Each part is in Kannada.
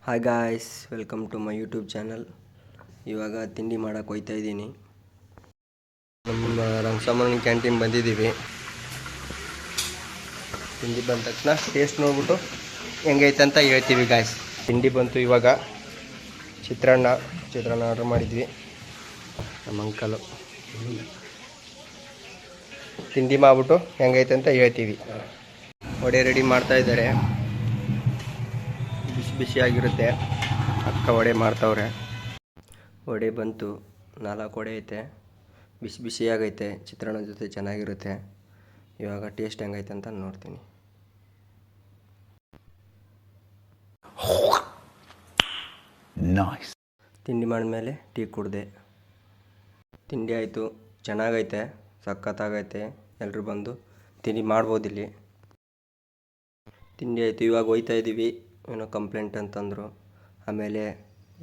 Hi guys, welcome to my YouTube channel. ಇವಾಗ ತಿಂಡಿ ಮಾಡೋಕೆ ಹೋಗ್ತಾ ಇದ್ದೀನಿ. ನಮ್ಮ ರಂಗಸಾಮಣ್ಣ ಕ್ಯಾಂಟೀನ್ ಬಂದಿದ್ದೀವಿ. ತಿಂಡಿ ಬಂದ ತಕ್ಷಣ ಟೇಸ್ಟ್ ನೋಡ್ಬಿಟ್ಟು ಹೆಂಗೈತೆ ಅಂತ ಹೇಳ್ತೀವಿ ಗಾಯ್ಸ್. ತಿಂಡಿ ಬಂತು ಇವಾಗ. ಚಿತ್ರಾನ್ನ ಆರ್ಡರ್ ಮಾಡಿದ್ವಿ. ನಮ್ಮ ಅಂಕಲು ತಿಂಡಿ ಮಾಡಿಬಿಟ್ಟು ಹೆಂಗೈತೆ ಅಂತ ಹೇಳ್ತೀವಿ. ವಡೆ ರೆಡಿ ಮಾಡ್ತಾ ಇದ್ದಾರೆ. ಬಿಸಿಯಾಗಿರುತ್ತೆ. ಅಕ್ಕ ವಡೆ ಮಾಡ್ತಾವ್ರೆ. ವಡೆ ಬಂತು, 4 ವಡೆ ಐತೆ. ಬಿಸಿಯಾಗೈತೆ. ಚಿತ್ರಾನ್ನದ ಜೊತೆ ಚೆನ್ನಾಗಿರುತ್ತೆ. ಇವಾಗ ಟೇಸ್ಟ್ ಹೆಂಗೈತೆ ಅಂತ ನೋಡ್ತೀನಿ. ತಿಂಡಿ ಮಾಡಿದ್ಮೇಲೆ ಟೀ ಕುಡಿದೆ. ತಿಂಡಿ ಆಯಿತು, ಚೆನ್ನಾಗೈತೆ, ಸಖತ್ತಾಗೈತೆ. ಎಲ್ಲರೂ ಬಂದು ತಿಂಡಿ ಮಾಡ್ಬೋದಿಲ್ಲಿ. ತಿಂಡಿ ಆಯಿತು, ಇವಾಗ ಹೋಗ್ತಾ ಇದ್ದೀವಿ. ಏನೋ ಕಂಪ್ಲೇಂಟ್ ಅಂತಂದರು. ಆಮೇಲೆ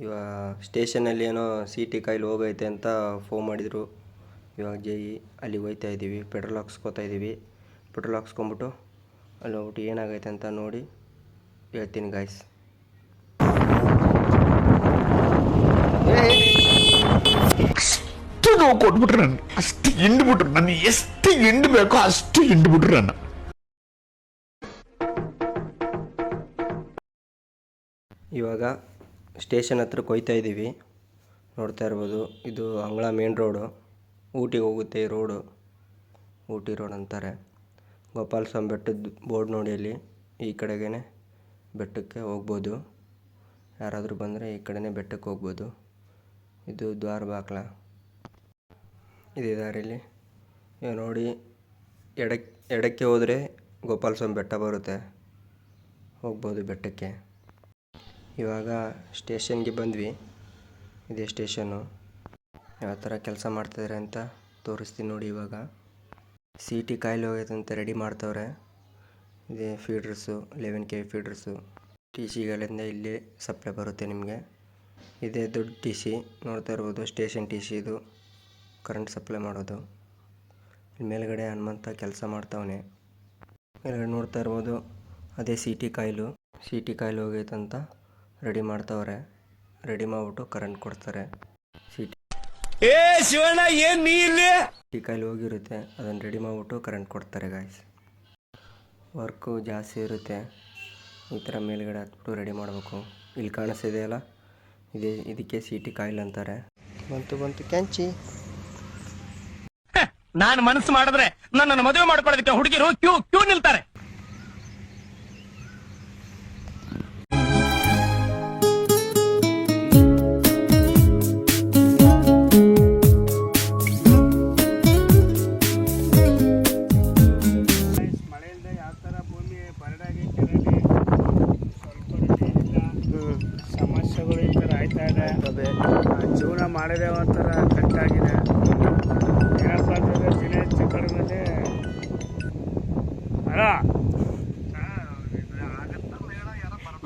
ಇವಾಗ ಸ್ಟೇಷನಲ್ಲಿ ಏನೋ CT ಕಾಯಿಲೆ ಹೋಗೈತೆ ಅಂತ ಫೋನ್ ಮಾಡಿದರು. ಇವಾಗ ಅಲ್ಲಿಗೆ ಹೋಗ್ತಾ ಇದ್ದೀವಿ. ಪೆಟ್ರೋಲ್ ಹಾಕ್ಸ್ಕೊತಾ ಇದ್ದೀವಿ. ಪೆಟ್ರೋಲ್ ಹಾಕ್ಸ್ಕೊಂಬಿಟ್ಟು ಅಲ್ಲಿ ಹೋಗ್ಬಿಟ್ಟು ಏನಾಗೈತೆ ಅಂತ ನೋಡಿ ಹೇಳ್ತೀನಿ ಗಾಯ್ಸ್. ಅಷ್ಟು ನೋವು ಕೊಟ್ಬಿಟ್ರು ನಾನು, ಅಷ್ಟು ಹಿಂಡ್ಬಿಟ್ರು ನಾನು, ಎಷ್ಟು ಹಿಂಡ್ಬೇಕೋ ಅಷ್ಟು ಹಿಂಡ್ಬಿಟ್ರು ನಾನು. ಇವಾಗ ಸ್ಟೇಷನ್ ಹತ್ರಕ್ಕೆ ಹೋಗ್ತಾ ಇದ್ದೀವಿ. ನೋಡ್ತಾ ಇರ್ಬೋದು, ಇದು ಅಂಗಳ ಮೇನ್ ರೋಡು. ಊಟಿಗೆ ಹೋಗುತ್ತೆ ಈ ರೋಡು. ಊಟಿ ರೋಡ್ ಅಂತಾರೆ. ಗೋಪಾಲ ಸ್ವಾಮಿ ಬೆಟ್ಟದ ಬೋರ್ಡ್ ನೋಡಿ ಅಲ್ಲಿ. ಈ ಕಡೆಗೇ ಬೆಟ್ಟಕ್ಕೆ ಹೋಗ್ಬೋದು. ಯಾರಾದರೂ ಬಂದರೆ ಈ ಕಡೆನೇ ಬೆಟ್ಟಕ್ಕೆ ಹೋಗ್ಬೋದು. ಇದು ದ್ವಾರ ಬಾಕ್ಲ. ಇದೇ ದಾರಿಲಿ ನೋಡಿ, ಎಡಕ್ಕೆ ಹೋದರೆ ಗೋಪಾಲ ಸ್ವಾಮಿ ಬೆಟ್ಟ ಬರುತ್ತೆ. ಹೋಗ್ಬೋದು ಬೆಟ್ಟಕ್ಕೆ. ಇವಾಗ ಸ್ಟೇಷನ್ಗೆ ಬಂದ್ವಿ. ಇದೇ ಸ್ಟೇಷನ್ನು. ಯಾವ ಥರ ಕೆಲಸ ಮಾಡ್ತಾಯಿದ್ದಾರೆ ಅಂತ ತೋರಿಸ್ತೀನಿ ನೋಡಿ. ಇವಾಗ CT ಕಾಯಿಲೆ ಹೋಗೈತೆ ಅಂತ ರೆಡಿ ಮಾಡ್ತವ್ರೆ. ಇದೇ ಫೀಡ್ರಸ್ಸು, 11 KV ಫೀಡ್ರಸ್ಸು. TCಗಳಿಂದ ಇಲ್ಲಿ ಸಪ್ಲೈ ಬರುತ್ತೆ ನಿಮಗೆ. ಇದೇ ದೊಡ್ಡ TC ನೋಡ್ತಾ ಇರ್ಬೋದು. ಸ್ಟೇಷನ್ TC ಇದು, ಕರೆಂಟ್ ಸಪ್ಲೈ ಮಾಡೋದು. ಇಲ್ಲಿ ಮೇಲ್ಗಡೆ ಹನುಮಂತ ಕೆಲಸ ಮಾಡ್ತಾವನೆ. ಮೇಲ್ಗಡೆ ನೋಡ್ತಾ ಇರ್ಬೋದು, ಅದೇ CT ಕಾಯಿಲೆ ಹೋಗೈತಂತ ರೆಡಿ ಮಾಡ್ತಾವ್ರೆ. ರೆಡಿ ಮಾಡಿಬಿಟ್ಟು ಕರೆಂಟ್ ಕೊಡ್ತಾರೆ. CT ಕಾಯಿಲೆ ಹೋಗಿರುತ್ತೆ, ಅದನ್ನು ರೆಡಿ ಮಾಡಿಬಿಟ್ಟು ಕರೆಂಟ್ ಕೊಡ್ತಾರೆ ಗಾಯ್ಸ್. ವರ್ಕು ಜಾಸ್ತಿ ಇರುತ್ತೆ. ಈ ಥರ ಮೇಲ್ಗಡೆ ಹತ್ಬಿಟ್ಟು ರೆಡಿ ಮಾಡಬೇಕು. ಇಲ್ಲಿ ಕಾಣಿಸ್ತಿದೆಯಲ್ಲ, ಇದಕ್ಕೆ CT ಕಾಯಿಲೆ ಅಂತಾರೆ. ಬಂತು ಕ್ಯಾಂಚಿ. ನಾನು ಮನಸ್ಸು ಮಾಡಿದ್ರೆ ನನ್ನನ್ನು ಮದುವೆ ಮಾಡ್ಕೊಳ್ಳೋದಕ್ಕೆ ಹುಡುಗಿರು ಕ್ಯೂ ನಿಲ್ತಾರೆ. ಸಮಸ್ಯೆಗಳು ಈ ಥರ ಆಯ್ತಾ ಇದೆ. ಜೀವನ ಮಾಡಿದೆ ಒಂಥರ ಕಟ್ಟಾಗಿದೆ. ಏನಪ್ಪ ಅಂತಂದರೆ ದಿನ ಹೆಚ್ಚು ಕಡಿಮೆ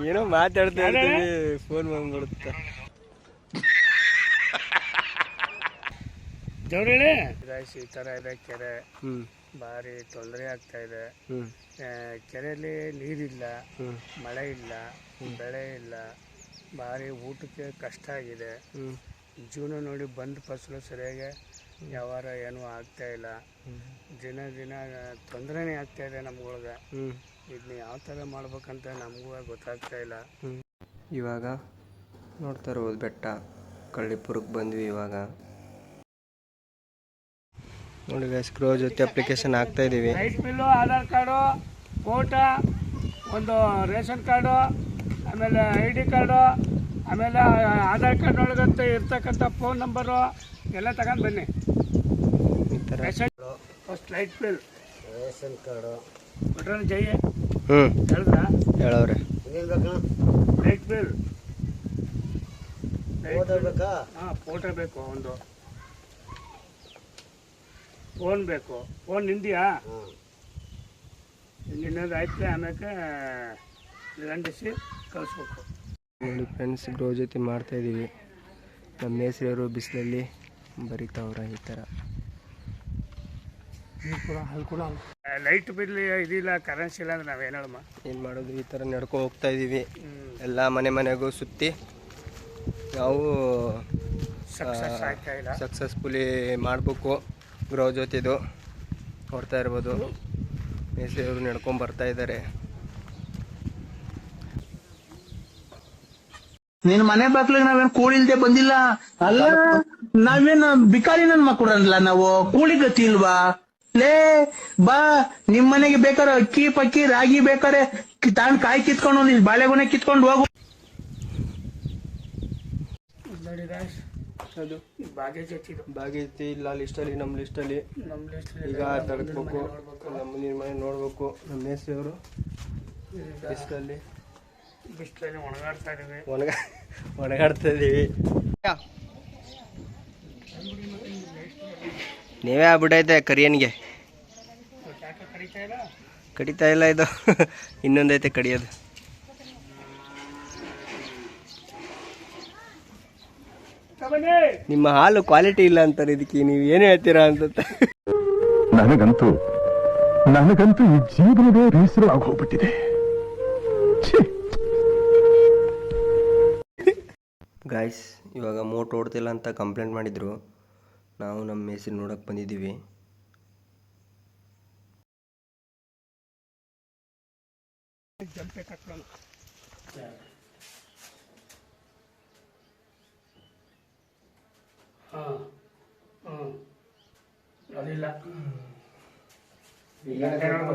ಏನೋ ಮಾತಾಡ್ತಾ ಇರ್ತೀವಿ, ಫೋನ್ ಬಂದ್ಬಿಡುತ್ತೆ. ಜೋಡಿ ಈ ಥರ ಇದೆ ಕೆರೆ. ಭಾರಿ ತೊಂದರೆ ಆಗ್ತಾ ಇದೆ. ಕೆರೆಯಲ್ಲಿ ನೀರಿಲ್ಲ, ಮಳೆ ಇಲ್ಲ, ಬೆಳೆ ಇಲ್ಲ. ಭಾರಿ ಊಟಕ್ಕೆ ಕಷ್ಟ ಆಗಿದೆ. ಜೀವನ ನೋಡಿ ಬಂದ ಫಸಲು ಸರಿಯಾಗಿ ವ್ಯವಹಾರ ಏನೂ ಆಗ್ತಾ ಇಲ್ಲ. ದಿನ ತೊಂದರೆನೇ ಆಗ್ತಾ ಇದೆ ನಮ್ಗಳ್ಗೆ. ಇದನ್ನ ಯಾವ ಥರ ಮಾಡ್ಬೇಕಂತ ನಮಗೂ ಗೊತ್ತಾಗ್ತಾ ಇಲ್ಲ. ಇವಾಗ ನೋಡ್ತಾ ಇರ್ಬೋದು, ಬೆಟ್ಟ ಕಳ್ಳಿಪುರಕ್ಕೆ ಬಂದ್ವಿ. ಇವಾಗ ನೋಡಿ ಗೈಸ್, ಗ್ರೋ ಜೊತೆ ಅಪ್ಲಿಕೇಶನ್ ಹಾಕ್ತಾ ಇದ್ದೀವಿ. Light bill, Aadhaar card, photo, ಒಂದು ರೇಷನ್ ಕಾರ್ಡು, ಆಮೇಲೆ ID ಕಾರ್ಡು, ಆಮೇಲೆ ಆಧಾರ್ ಕಾರ್ಡ್ನೊಳಗಂತ ಇರ್ತಕ್ಕಂಥ ಫೋನ್ ನಂಬರು ಎಲ್ಲ ತಗೊಂಡು ಬನ್ನಿ. ಈ ಥರ first light bill, ration card, petrol ಜೈ ಹೇಳಿದ್ರ ಹೇಳವ್ರೆ. ಲೈಟ್ ಬಿಲ್, ಫೋಟೋ ಬೇಕಾ? ಫೋಟೋ ಬೇಕು, ಒಂದು ಫೋನ್ ಬೇಕು. ಫೋನ್ ನಿಂದಿಯಾ? ಇನ್ನೊಂದು ಆಯ್ತು. ಆಮ್ಯಾಕೆ ಗಂಡಿಸಿ ಕಳಿಸ್ಬೇಕು. ನೋಡಿ ಫ್ರೆಂಡ್ಸ್, ಗ್ರೋ ಜೊತೆ ಮಾಡ್ತಾಯಿದ್ದೀವಿ. ನಮ್ಮ ಮೇಸ್ರಿಯವರು ಬಿಸಿಲಲ್ಲಿ ಬರೀತಾವ್ರೆ ಈ ಥರ. ಲೈಟ್ ಬಿಲ್ ಇದಿಲ್ಲ, ಕರೆನ್ಸಿ ಇಲ್ಲ ಅಂದ್ರೆ ನಾವೇನು ಹೇಳಮ್ಮ, ಏನು ಮಾಡೋದು? ಈ ಥರ ನಡ್ಕೊ ಹೋಗ್ತಾ ಇದ್ದೀವಿ. ಎಲ್ಲ ಮನೆಗೂ ಸುತ್ತಿ ನಾವು ಸಕ್ಸಸ್ ಆಗ್ತಾ ಇಲ್ಲ. ಸಕ್ಸಸ್ಫುಲಿ ಮಾಡಬೇಕು ಗೃಹ ಜ್ಯೋತಿದು. ನೋಡ್ತಾ ಇರ್ಬೋದು ಮೇಸ್ತ್ರಿಯವರು ನಡ್ಕೊಂಡು ಬರ್ತಾ ಇದ್ದಾರೆ. ನಿನ್ ಮನೆ ಬಾಗ್ಲಿಗೆ ನಾವೇನ್ ಕೂಳಿಲ್ದೆ ಬಂದಿಲ್ಲ ಅಲ್ಲ. ನಾವೇನ್ ಬಿಕಾರಿ ನನ್ ಮಕ್ಕಳಲ್ಲ, ನಾವು ಕೂಳಿ ಗತಿ ಇಲ್ವಾ? ಲೇ ಬಾ, ನಿಮ್ ಮನೆಗೆ ಬೇಕಾದ್ರೆ ಅಕ್ಕಿ ಪಕ್ಕಿ ರಾಗಿ ಬೇಕಾರೆ ತಾಂಡ್ ಕಾಯಿ ಕಿತ್ಕೊಂಡು ನಿನ್ ಬಾಳೆಗೊನೆ ಕಿತ್ಕೊಂಡು ಹೋಗು. ನೋಡಿ ಗಾಯ್ಸ್, ಅದು ಭಾಗ್ಯ ಜೊತೆ ಭಾಗೈತಿ ಇಲ್ಲ ಲಿಸ್ಟಲ್ಲಿ, ನಮ್ಮ ಲಿಸ್ಟಲ್ಲಿ ನಮ್ಮ ಲಿಸ್ಟ್ ಈಗ ತೆಗೆದ್ಬೇಕು. ನಮ್ಮ ಮುಂದಿನ ಮನೆ ನೋಡ್ಬೇಕು. ನಮ್ಮ ಮೇಸ್ತ್ರಿಯವರು ಲಿಸ್ಟಲ್ಲಿ ಬಿಸಿಲಲ್ಲಿ ಒಣಗಾಡ್ತಾ ಇದೀವಿ. ಒಣಗಾಡ್ತಾ ಇದೀವಿ. ನೀವೇ ಆಗ್ಬಿಟ್ಟೈತೆ ಕರಿಯನ್ಗೆ. ಕಡಿತಾ ಇಲ್ಲ ಇದು ಇನ್ನೊಂದೈತೆ ಕಡಿಯೋದು. ನಿಮ್ಮ ಹಾಲು ಕ್ವಾಲಿಟಿ ಇಲ್ಲ ಅಂತಾರೆ, ಇದಕ್ಕೆ ನೀವು ಏನು ಹೇಳ್ತೀರಾ ಅಂತ. ನನಗಂತೂ ಈ ಜೀವನವೇ ಬೇಸರ ಆಗೋಗ್ಬಿಟ್ಟಿದೆ. ಗಾಯ್ಸ್, ಇವಾಗ ಮೋಟ್ರ್ ಓಡ್ತಿಲ್ಲ ಅಂತ ಕಂಪ್ಲೇಂಟ್ ಮಾಡಿದ್ರು. ನಾವು ನಮ್ಮ ಮೇಸ್ತ್ರಿ ನೋಡಕ್ಕೆ ಬಂದಿದ್ದೀವಿ. ಅದಿಲ್ಲ,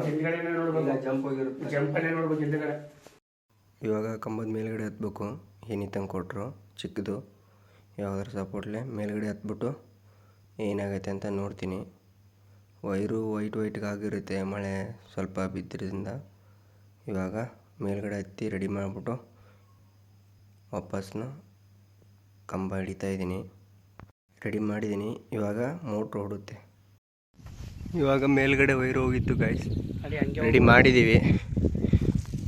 ಹಿಂದ್ಗಡೆನೇ ನೋಡ್ಬೇಕು, ಜಂಪ್ ಹೋಗಿರುತ್ತೆ. ಜಂಪಲ್ಲೇ ನೋಡ್ಬೇಕು ಹಿಂದ್ಗಡೆ. ಇವಾಗ ಕಂಬದ ಮೇಲ್ಗಡೆ ಹತ್ಬೇಕು. ಏನಿತ್ತಂಗೆ ಕೊಟ್ಟರು ಚಿಕ್ಕದು, ಯಾವುದಾದ್ರು ಸಪೋರ್ಟ್ಲೆ ಮೇಲ್ಗಡೆ ಹತ್ಬಿಟ್ಟು ಏನಾಗೈತೆ ಅಂತ ನೋಡ್ತೀನಿ. ವೈರು ವೈಟ್ಗೆ ಆಗಿರುತ್ತೆ, ಮಳೆ ಸ್ವಲ್ಪ ಬಿದ್ದಿರೋದ್ರಿಂದ. ಇವಾಗ ಮೇಲ್ಗಡೆ ಹತ್ತಿ ರೆಡಿ ಮಾಡಿಬಿಟ್ಟು ವಾಪಸ್ನ ಕಂಬ ಹಿಡಿತಾಯಿದ್ದೀನಿ. ರೆಡಿ ಮಾಡಿದ್ದೀನಿ. ಇವಾಗ ಮೋಟ್ರ್ ಓಡುತ್ತೆ. ಇವಾಗ ಮೇಲ್ಗಡೆ ವೈರು ಹೋಗಿತ್ತು ಗಾಯ್ಸ್, ರೆಡಿ ಮಾಡಿದ್ದೀವಿ.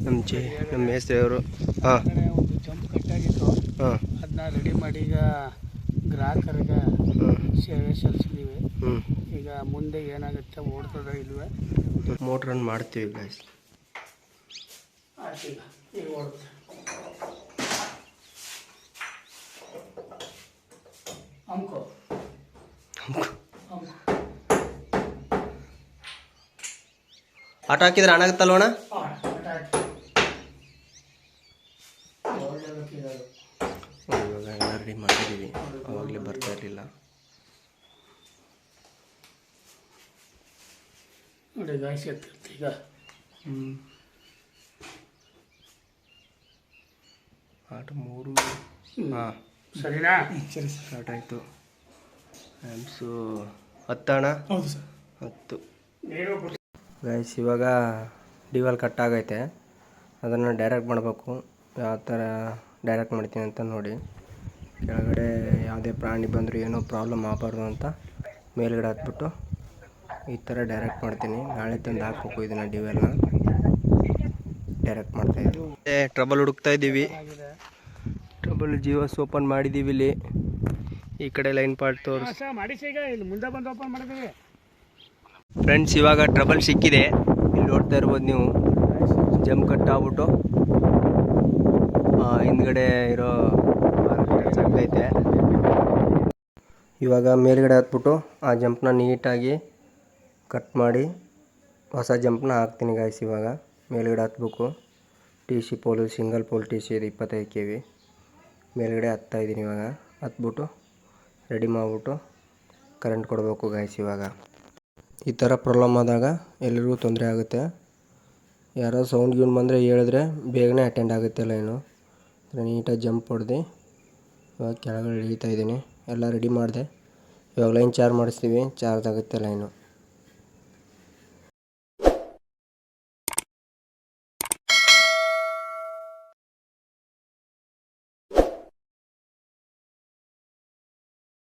ನಮ್ಮ ಮೇಸ್ತ್ರಿಯವರು ಒಂದು ಜಂಪ್ ಕಟ್ಟಾಗಿತ್ತು, ಅದನ್ನ ರೆಡಿ ಮಾಡಿ ಈಗ ಗ್ರಾಹಕರಿಗೆ ಸೇವೆ ಸಲ್ಲಿಸಿದ್ದೀವಿ. ಈಗ ಮುಂದೆ ಏನಾಗುತ್ತೆ, ಓಡ್ತದ ಇಲ್ವೇ ಮೋಟ್ರ್ ರನ್ ಮಾಡ್ತೀವಿ ಗಾಯ್ಸ್. ಈಗ ಓಡುತ್ತೆ. ಅಂಕೋ ಆಟ ಹಾಕಿದ್ರೆ ಹಣಾಗುತ್ತಲ್ವಣ? ಇವಾಗ ಎಲ್ಲ ರೆಡಿ ಮಾಡಿದ್ದೀವಿ. ಅವಾಗಲೇ ಬರ್ತಾ ಇರಲಿಲ್ಲ. ನೋಡಿ ಗಾಯ್ಸ್, ಎತ್ತಿರುತ್ತೆ ಈಗ. ಆಟ 3 ಹಾಂ ಸರಿನಾ? ಸರಿ, ಸ್ಟಾರ್ಟ್ ಆಯಿತು. ಆ್ಯಮ್ಸು 10 ಅಣ್ಣ. ಹೌದು ಸರ್, 10 ನೀರು ಗೈಸ್. ಇವಾಗ ಡಿವಲ್ ಕಟ್ ಆಗೈತೆ, ಅದನ್ನು ಡೈರೆಕ್ಟ್ ಮಾಡಬೇಕು. ಯಾವ ಥರ ಡೈರೆಕ್ಟ್ ಮಾಡ್ತೀನಿ ಅಂತ ನೋಡಿ. ಕೆಳಗಡೆ ಯಾವುದೇ ಪ್ರಾಣಿ ಬಂದರೂ ಏನೋ ಪ್ರಾಬ್ಲಮ್ ಆಗಬಾರ್ದು ಅಂತ ಮೇಲ್ಗಡೆ ಹತ್ಬಿಟ್ಟು ಈ ಥರ ಡೈರೆಕ್ಟ್ ಮಾಡ್ತೀನಿ. ನಾಳೆ ತಂದು ಹಾಕ್ಬೇಕು ಇದನ್ನು ಡಿವೆಲ್ನ. ಡೈರೆಕ್ಟ್ ಮಾಡ್ತಾಯಿದ್ದೀವಿ. ಟ್ರಬಲ್ ಹುಡುಕ್ತಾ ಇದ್ದೀವಿ. ಟ್ರಬಲ್ ಜಿಯೋಸ್ ಓಪನ್ ಮಾಡಿದ್ದೀವಿ. ಇಲ್ಲಿ ಈ ಕಡೆ ಲೈನ್ ಪಾರ್ಟ್ ತೋರಿಸಿ ಮಾಡಿ ಈಗ ಇಲ್ಲಿ ಮುಂದೆ ಬಂದು ಓಪನ್ ಮಾಡಿದ್ದೀವಿ ಫ್ರೆಂಡ್ಸ್. ಇವಾಗ ಟ್ರಬಲ್ ಸಿಕ್ಕಿದೆ. ಇಲ್ಲಿ ನೋಡ್ತಾ ಇರ್ಬೋದು ನೀವು, ಜಂಪ್ ಕಟ್ ಆಗ್ಬಿಟ್ಟು ಹಿಂದ್ಗಡೆ ಇರೋ ಐತೆ. ಇವಾಗ ಮೇಲ್ಗಡೆ ಹತ್ಬಿಟ್ಟು ಆ ಜಂಪ್ನ ನೀಟಾಗಿ ಕಟ್ ಮಾಡಿ ಹೊಸ ಜಂಪ್ನ ಹಾಕ್ತೀನಿ ಗಾಯ್ಸ್. ಇವಾಗ ಮೇಲ್ಗಡೆ ಹತ್ಬೇಕು. TC ಪೋಲು, ಸಿಂಗಲ್ ಪೋಲ್ TC ಇದು 25 kV. ಮೇಲ್ಗಡೆ ಹತ್ತಾಯಿದ್ದೀನಿ. ಇವಾಗ ಹತ್ಬಿಟ್ಟು ರೆಡಿ ಮಾಡಿಬಿಟ್ಟು ಕರೆಂಟ್ ಕೊಡಬೇಕು ಗಾಯ್ಸ್. ಇವಾಗ ಈ ಥರ ಪ್ರಾಬ್ಲಮ್ ಆದಾಗ ಎಲ್ಲರಿಗೂ ತೊಂದರೆ ಆಗುತ್ತೆ. ಯಾರೋ ಸೌಂಡ್ ಗೀನ್ ಬಂದರೆ ಹೇಳಿದ್ರೆ ಬೇಗನೆ ಅಟೆಂಡ್ ಆಗುತ್ತೆ ಲೈನು. ನೀಟಾಗಿ ಜಂಪ್ ಹೊಡೆದು ಇವಾಗ ಕೆಳಗಡೆ ಇಳಿತಾ ಇದ್ದೀನಿ. ಎಲ್ಲ ರೆಡಿ ಮಾಡಿದೆ. ಇವಾಗ ಲೈನ್ ಚಾರ್ಜ್ ಮಾಡಿಸ್ತೀವಿ, ಚಾರ್ಜ್ ಆಗುತ್ತೆ ಲೈನು.